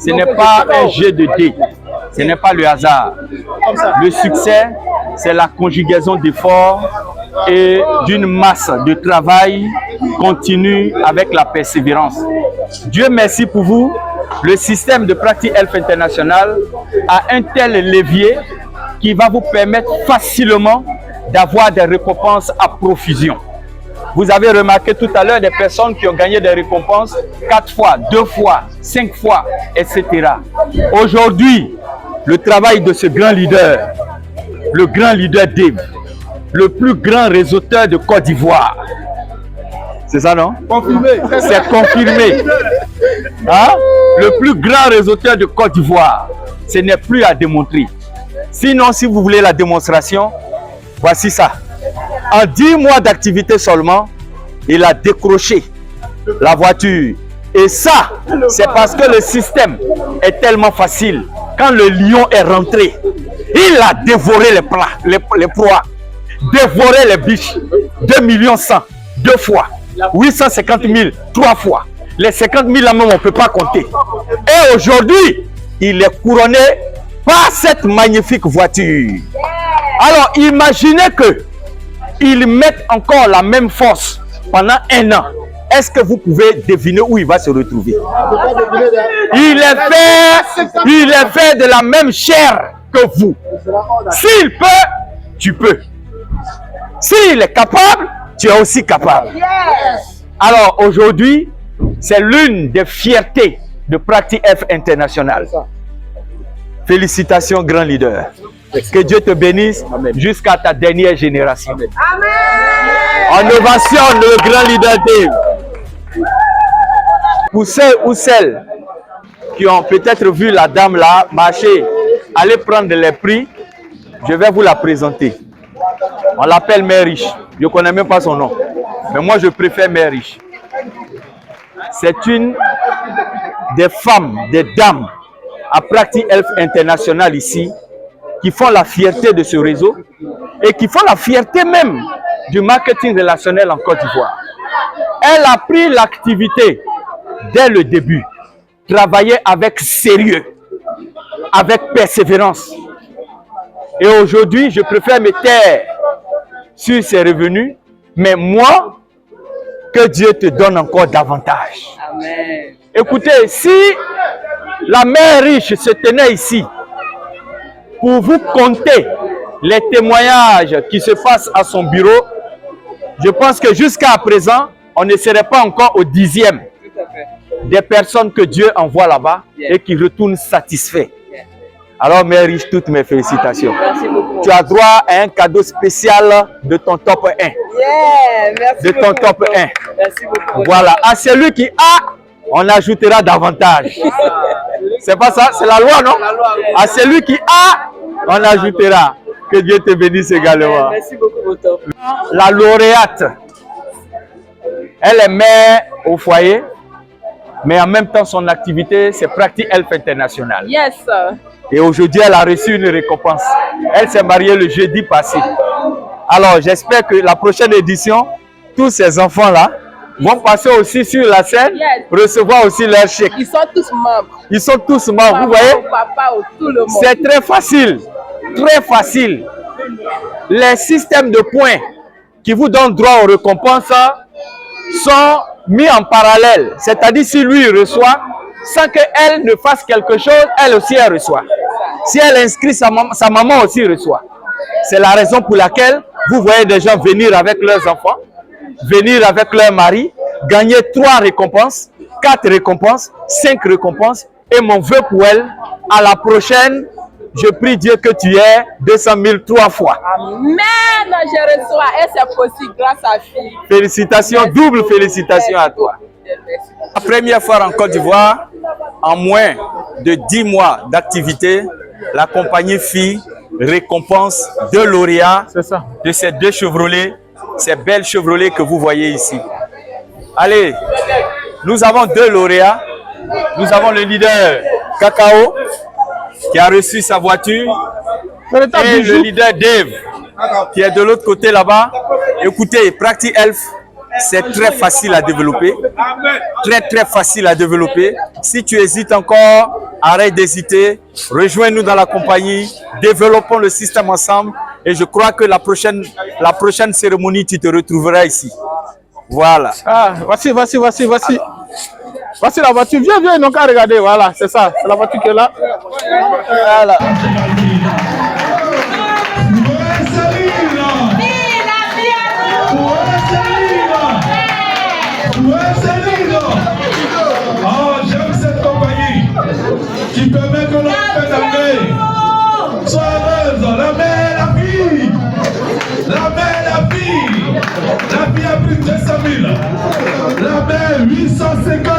Ce n'est pas un jeu de dés. Ce n'est pas le hasard. Le succès, c'est la conjugaison d'efforts et d'une masse de travail continue avec la persévérance. Dieu merci pour vous. Le système de Practice Health International a un tel levier qui va vous permettre facilement d'avoir des récompenses à profusion. Vous avez remarqué tout à l'heure des personnes qui ont gagné des récompenses 4 fois, 2 fois, 5 fois, etc. Aujourd'hui, le travail de ce grand leader, le grand leader Dave, le plus grand réseauteur de Côte d'Ivoire. C'est ça, non? Confirmé. C'est confirmé. Hein? Le plus grand réseauteur de Côte d'Ivoire. Ce n'est plus à démontrer. Sinon, si vous voulez la démonstration, voici ça. En 10 mois d'activité seulement, il a décroché la voiture. Et ça, c'est parce que le système est tellement facile. Quand le lion est rentré, il a dévoré les proies, dévoré les biches. 2 100 000, 2 fois. 850 000, 3 fois. Les 50 000 là même, on ne peut pas compter. Et aujourd'hui, il est couronné par cette magnifique voiture. Alors, imaginez que il mette encore la même force pendant 1 an. Est-ce que vous pouvez deviner où il va se retrouver? Il est fait de la même chair que vous. S'il peut, tu peux. S'il est capable, tu es aussi capable. Alors aujourd'hui, c'est l'une des fiertés de Practice Health International. Félicitations, grand leader. Que Dieu te bénisse jusqu'à ta dernière génération. Amen. On ovationne le grand leader Dave. Pour ceux ou celles qui ont peut-être vu la dame là marcher, aller prendre les prix, je vais vous la présenter. On l'appelle Mère Riche. Je ne connais même pas son nom. Mais moi, je préfère Mère Riche. C'est une des femmes, des dames à Practice Health International ici, qui font la fierté de ce réseau et qui font la fierté même du marketing relationnel en Côte d'Ivoire. Elle a pris l'activité dès le début, travailler avec sérieux, avec persévérance. Et aujourd'hui, je préfère me taire sur ses revenus, mais moi, que Dieu te donne encore davantage. Amen. Écoutez, si la Mère Riche se tenait ici pour vous compter les témoignages qui se passent à son bureau, je pense que jusqu'à présent, on ne serait pas encore au 10e des personnes que Dieu envoie là-bas et qui retournent satisfaits. Alors, Mère Riche, toutes mes félicitations. Merci beaucoup. Tu as droit à un cadeau spécial de ton top 1. Merci de ton beaucoup, top 1. Merci beaucoup. Voilà. À celui qui a, on ajoutera davantage. C'est pas ça? C'est la loi, non? À celui qui a, on ajoutera. Que Dieu te bénisse également. Merci beaucoup, mon top. La lauréate, elle est mère au foyer, mais en même temps, son activité, c'est Practice Health International. Yes. Et aujourd'hui, elle a reçu une récompense. Elle s'est mariée le jeudi passé. Alors, j'espère que la prochaine édition, tous ces enfants-là vont passer aussi sur la scène, recevoir aussi leur chèque. Ils sont tous membres. Ils sont tous membres, vous voyez? Papa, tout le monde. C'est très facile. Très facile. Les systèmes de points qui vous donnent droit aux récompenses sont mis en parallèle. C'est-à-dire, si lui reçoit, sans qu'elle ne fasse quelque chose, elle aussi elle reçoit. Si elle inscrit sa maman aussi reçoit. C'est la raison pour laquelle vous voyez des gens venir avec leurs enfants, venir avec leur mari, gagner 3 récompenses, 4 récompenses, 5 récompenses. Et mon vœu pour elle, à la prochaine, je prie Dieu que tu aies 200 000 3 fois. Amen, je reçois et c'est possible grâce à fille. Félicitations, double félicitations à toi. La première fois en Côte d'Ivoire, en moins de 10 mois d'activité, la compagnie FI récompense 2 lauréats de ces 2 Chevrolets, ces belles Chevrolets que vous voyez ici. Allez, nous avons 2 lauréats. Nous avons le leader Cacao qui a reçu sa voiture et le leader Dave qui est de l'autre côté là-bas. Écoutez, Practice Health, c'est très facile à développer. Très facile à développer. Si tu hésites encore, arrête d'hésiter, rejoins-nous dans la compagnie, développons le système ensemble et je crois que la prochaine cérémonie, tu te retrouveras ici. Voilà. Ah, voici. Voici la voiture. Viens, donc à regarder. Voilà, c'est ça. C'est la voiture qui est là. Voilà. Oh, j'aime cette compagnie qui permet que l'on fait d'année soit heureuse. La mère, la fille. La mère, la fille. La fille a pris 200 000. La mère, 850.